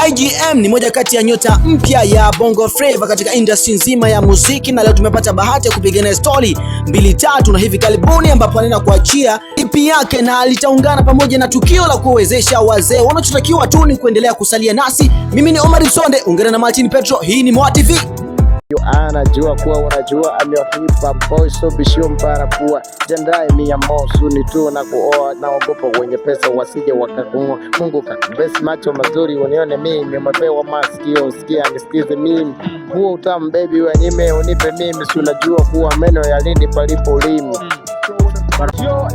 IGM ni moja kati ya nyota mpya ya Bongo Flava katika industry nzima ya muziki, na leo tumepata bahati ya kupigana story 2-3 na hivi karibuni ambapo anaenda kuachia EP yake na litaungana pamoja na tukio la kuwezesha wazee. Wanachotakiwa tu ni kuendelea kusalia nasi. Mimi ni Omar Msonde, ungana na Martin Petro. Hii ni Moa TV. Anajua kuwa unajua amewahipa boy so bishio mbara kuwa jandai miya mosu ni tu na kuoa na ogopa wenye pesa wasije wakakungwa. Mungu kakubesi macho mazuri unione mimi mwepewa masikio sikia nisikize mimi huo utamu baby wanyime unipe mimi si unajua kuwa meno ya lindi palipo ulimi.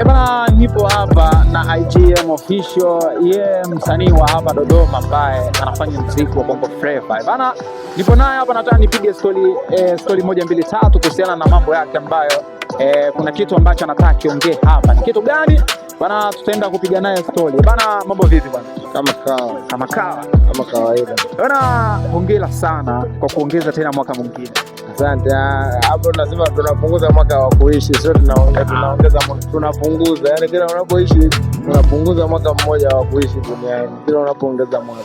Bana, nipo hapa na IGM official, yeye msanii wa hapa Dodoma ambaye anafanya muziki wa Bongo Flava. Bana, nipo naye hapa, nataka nipige story moja mbili tatu kuhusiana na mambo yake ambayo kuna kitu ambacho anataka kiongee hapa. Ni kitu gani? Bana, tutaenda kupiga naye story. Bana, mambo vipi bana? Kama kawaida. Bana, hongera sana kwa kuongeza tena mwaka mwingine. Asante. Hapo lazima tunapunguza mwaka wa kuishi, sio tunaongeza tunapunguza. Yaani kila unapoishi unapunguza mwaka mmoja wa kuishi duniani. Kila unapoongeza mwaka.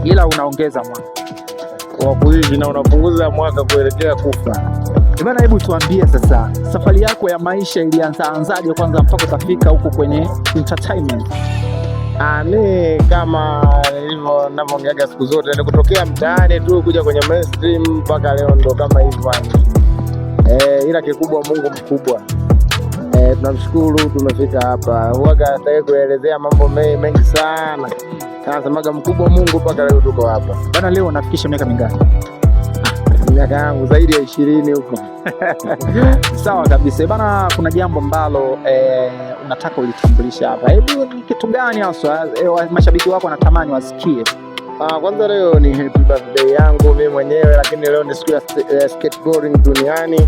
Ila unaongeza mwaka wa kuishi na unapunguza mwaka kuelekea kufa. Bana, hebu tuambie sasa, safari yako ya maisha ilianzaje kwanza mpaka ukafika huko kwenye entertainment? Mimi kama hivyo ninavyoongeaga siku zote ni kutokea mtaani tu kuja kwenye mainstream mpaka leo ndo kama hivyo. Ila kikubwa Mungu mkubwa. Tunamshukuru tumefika hapa. Huaga nataka kuelezea mambo mengi sana. Nasemaga mkubwa Mungu mpaka leo tuko hapa. Bana, leo unafikisha miaka mingapi? Miaka yangu zaidi ya 20 huko. Sawa kabisa. Bana, kuna jambo ambalo unataka ulitambulisha hapa. Hebu ni kitu gani hasa mashabiki wako wanatamani wasikie? Kwanza leo ni happy birthday yangu mimi mwenyewe, lakini leo ni siku ya skateboarding duniani.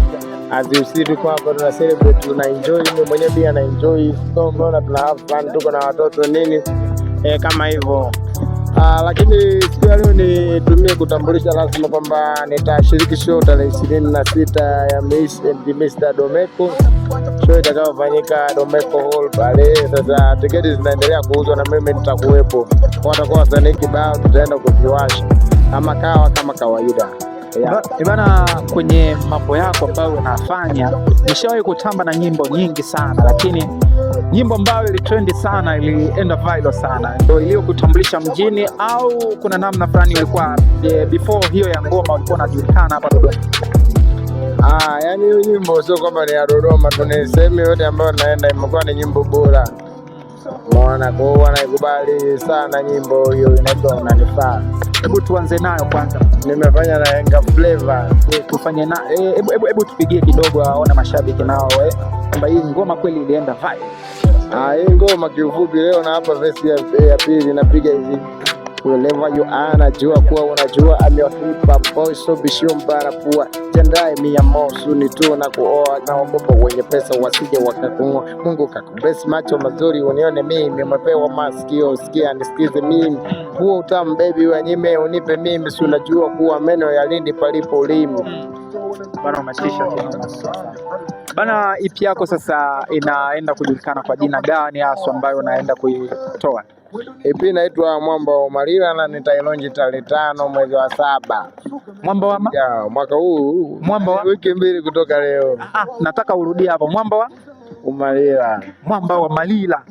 Azisidi kwa hapa tuna celebrate, tuna enjoy, mimi mwenyewe pia na enjoy. So mbona tuna have fun, tuko na watoto nini kama hivyo. Lakini siku ya leo nitumie kutambulisha rasmi kwamba nitashiriki show tarehe 26 ya Miss and Mr. Domeko. Show itakayofanyika Domeko Hall pale. Sasa tiketi zinaendelea kuuzwa na mimi nitakuwepo. Watakuwa wasanii kibao, tutaenda kuviwasha kama kawaida. Bana, kwenye mambo yako ambayo unafanya, nishawahi kutamba na nyimbo nyingi sana, lakini nyimbo ambayo ilitrendi sana, ilienda viral sana, ndio iliyokutambulisha mjini, au kuna namna fulani ilikuwa before hiyo ya ngoma ulikuwa unajulikana hapa Dodoma? Yani hiyo nyimbo sio kwamba ni ya Dodoma tu, ni sehemu yote ambayo naenda imekuwa ni nyimbo bora. Unaona, kwa hiyo wanaikubali sana nyimbo hiyo, inaitwa Unanifaa. Hebu tuanze nayo kwanza. Nimefanya na Yenga Flavor. Tufanye na hebu tupigie kidogo aone mashabiki nao kwamba hii ngoma kweli ilienda viral. Hii ngoma kiufupi leo na hapa verse ya pili napiga hivi. Wherever you are, najua kuwa unajua amewahipa boy so bishio mbara kuwa jandai miya mosu ni tu na kuoa na ogopa wenye pesa wasije wakakungwa. Mungu kakubesi macho mazuri unione mimi mwepewa masikio sikia nisikize mimi huo utamu baby wanyime unipe mimi si unajua kuwa meno ya lindi palipo ulimi. Bana, umetisha bana. EP yako sasa inaenda kujulikana kwa jina gani hasa ambayo unaenda kuitoa? EP inaitwa Mwamba wa Malila na nitailonji tarehe 5 mwezi wa 7. Mwamba wa mwaka huu. Mwamba wa wiki 2 kutoka leo. Nataka urudie hapo. Mwamba wa Malila. Mwamba wa Malila.